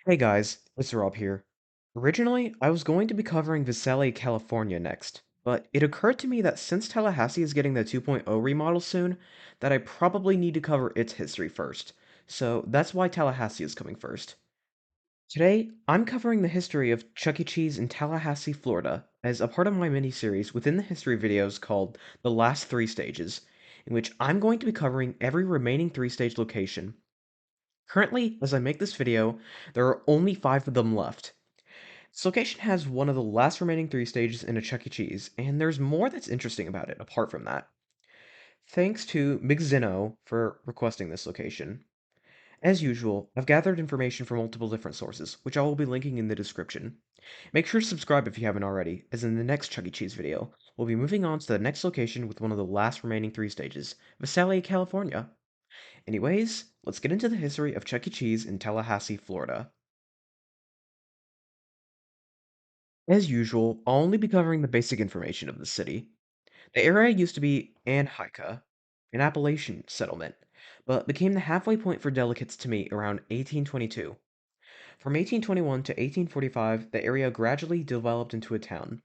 Hey guys, it's Rob here. Originally, I was going to be covering Visalia, California next, but it occurred to me that since Tallahassee is getting the 2.0 remodel soon, that I probably need to cover its history first. So that's why Tallahassee is coming first. Today, I'm covering the history of Chuck E. Cheese in Tallahassee, Florida, as a part of my mini-series within the history videos called The Last Three Stages, in which I'm going to be covering every remaining three-stage location. Currently, as I make this video, there are only 5 of them left. This location has one of the last remaining 3 stages in a Chuck E. Cheese, and there's more that's interesting about it apart from that. Thanks to Migzino for requesting this location. As usual, I've gathered information from multiple different sources, which I will be linking in the description. Make sure to subscribe if you haven't already, as in the next Chuck E. Cheese video, we'll be moving on to the next location with one of the last remaining 3 stages, Visalia, California. Anyways, let's get into the history of Chuck E. Cheese in Tallahassee, Florida. As usual, I'll only be covering the basic information of the city. The area used to be Anhika, an Appalachian settlement, but became the halfway point for delegates to meet around 1822. From 1821 to 1845, the area gradually developed into a town.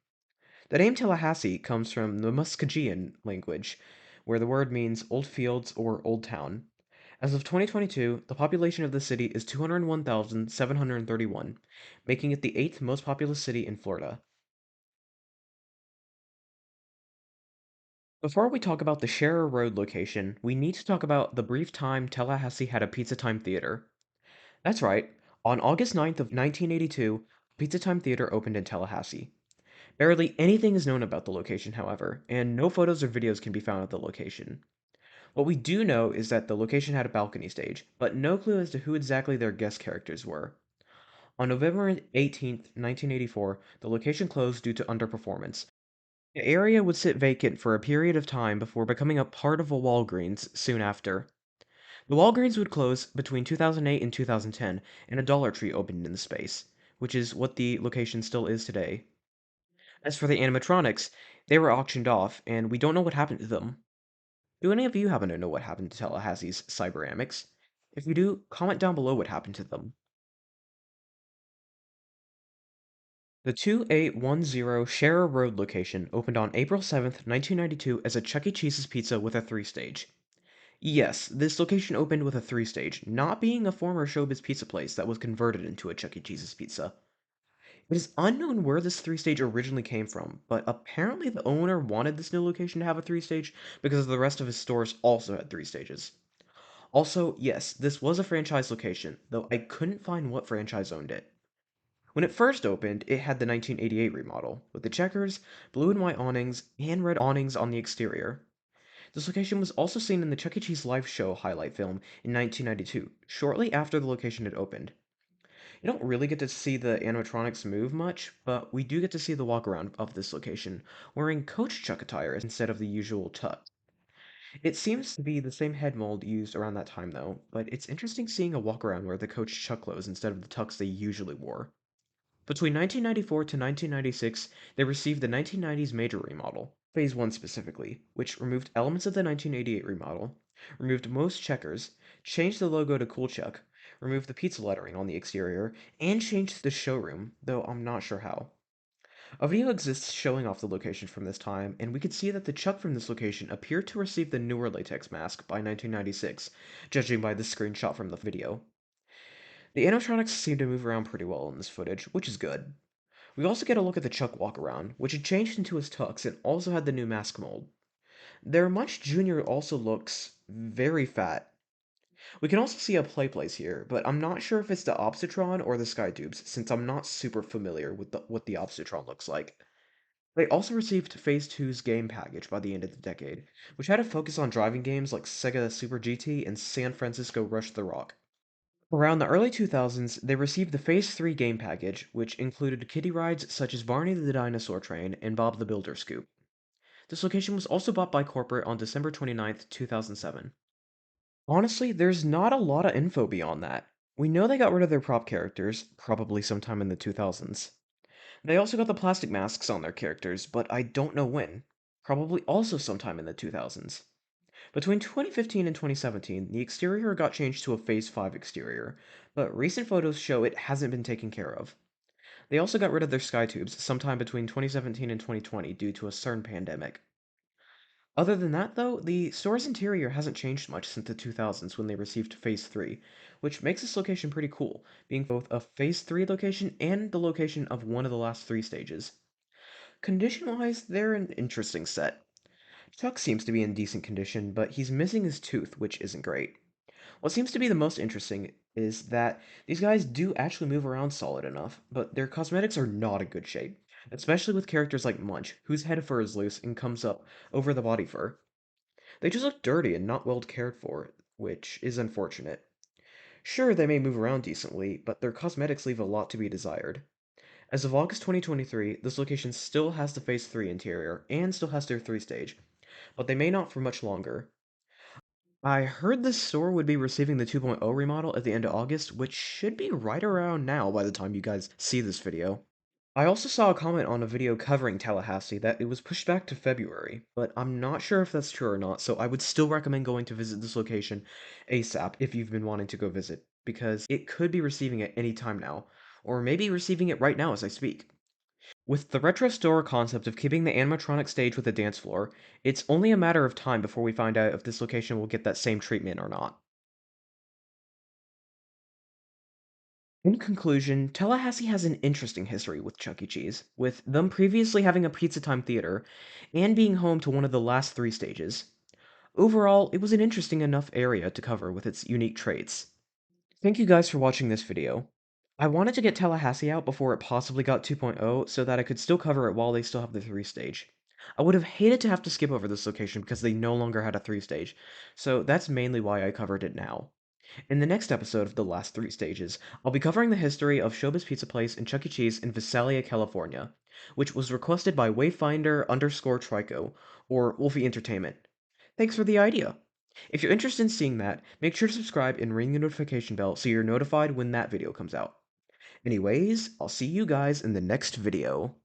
The name Tallahassee comes from the Muskogean language, where the word means old fields or old town. As of 2022, the population of the city is 201,731, making it the eighth most populous city in Florida. Before we talk about the Scherer Road location, we need to talk about the brief time Tallahassee had a Pizza Time theater. That's right, on August 9th of 1982, Pizza Time Theater opened in Tallahassee. Barely anything is known about the location, however, and no photos or videos can be found at the location. What we do know is that the location had a balcony stage, but no clue as to who exactly their guest characters were. On November 18th, 1984, the location closed due to underperformance. The area would sit vacant for a period of time before becoming a part of a Walgreens soon after. The Walgreens would close between 2008 and 2010, and a Dollar Tree opened in the space, which is what the location still is today. As for the animatronics, they were auctioned off, and we don't know what happened to them. Do any of you happen to know what happened to Tallahassee's Cyberamics? If you do, comment down below what happened to them. The 2810 Scherer Road location opened on April 7th, 1992 as a Chuck E. Cheese's Pizza with a 3-stage. Yes, this location opened with a 3-stage, not being a former Showbiz pizza place that was converted into a Chuck E. Cheese's Pizza. It is unknown where this 3-stage originally came from, but apparently the owner wanted this new location to have a 3-stage because the rest of his stores also had 3 stages. Also, yes, this was a franchise location, though I couldn't find what franchise owned it. When it first opened, it had the 1988 remodel, with the checkers, blue and white awnings, and red awnings on the exterior. This location was also seen in the Chuck E. Cheese live show highlight film in 1992, shortly after the location had opened. You don't really get to see the animatronics move much, but we do get to see the walk around of this location, wearing Coach Chuck attire instead of the usual tux. It seems to be the same head mold used around that time though, but it's interesting seeing a walk around wear the Coach Chuck clothes instead of the tux they usually wore. Between 1994 to 1996, they received the 1990s major remodel, Phase 1 specifically, which removed elements of the 1988 remodel, removed most checkers, changed the logo to Cool Chuck, removed the pizza lettering on the exterior, and changed the showroom, though I'm not sure how. A video exists showing off the location from this time, and we could see that the Chuck from this location appeared to receive the newer latex mask by 1996, judging by the screenshot from the video. The animatronics seem to move around pretty well in this footage, which is good. We also get a look at the Chuck walk around, which had changed into his tux and also had the new mask mold. Their Munch Jr. also looks very fat. We can also see a play place here, but I'm not sure if it's the Obsitron or the Skytubes, since I'm not super familiar with what the Obsitron looks like. They also received Phase 2's game package by the end of the decade, which had a focus on driving games like Sega Super GT and San Francisco Rush the Rock. Around the early 2000s, they received the Phase 3 game package, which included kiddie rides such as Barney the Dinosaur Train and Bob the Builder Scoop. This location was also bought by corporate on December 29th, 2007. Honestly, there's not a lot of info beyond that. We know they got rid of their prop characters, probably sometime in the 2000s. They also got the plastic masks on their characters, but I don't know when. Probably also sometime in the 2000s. Between 2015 and 2017, the exterior got changed to a Phase 5 exterior, but recent photos show it hasn't been taken care of. They also got rid of their sky tubes sometime between 2017 and 2020 due to a CERN pandemic. Other than that, though, the store's interior hasn't changed much since the 2000s when they received Phase 3, which makes this location pretty cool, being both a Phase 3 location and the location of one of the last three stages. Condition-wise, they're an interesting set. Chuck seems to be in decent condition, but he's missing his tooth, which isn't great. What seems to be the most interesting is that these guys do actually move around solid enough, but their cosmetics are not in good shape, especially with characters like Munch, whose head fur is loose and comes up over the body fur. They just look dirty and not well cared for, which is unfortunate. Sure, they may move around decently, but their cosmetics leave a lot to be desired. As of August 2023, this location still has the Phase 3 interior and still has their 3 stage, but they may not for much longer. I heard this store would be receiving the 2.0 remodel at the end of August, which should be right around now by the time you guys see this video. I also saw a comment on a video covering Tallahassee that it was pushed back to February, but I'm not sure if that's true or not, so I would still recommend going to visit this location ASAP if you've been wanting to go visit, because it could be receiving it any time now, or maybe receiving it right now as I speak. With the retro store concept of keeping the animatronic stage with a dance floor, it's only a matter of time before we find out if this location will get that same treatment or not. In conclusion, Tallahassee has an interesting history with Chuck E. Cheese, with them previously having a Pizza Time theater and being home to one of the last three stages. Overall, it was an interesting enough area to cover with its unique traits. Thank you guys for watching this video. I wanted to get Tallahassee out before it possibly got 2.0 so that I could still cover it while they still have the 3 stage. I would have hated to have to skip over this location because they no longer had a 3 stage, so that's mainly why I covered it now. In the next episode of the last 3 stages, I'll be covering the history of Showbiz Pizza Place and Chuck E. Cheese in Visalia, California, which was requested by Wayfinder underscore Trico, or Wolfie Entertainment. Thanks for the idea! If you're interested in seeing that, make sure to subscribe and ring the notification bell so you're notified when that video comes out. Anyways, I'll see you guys in the next video.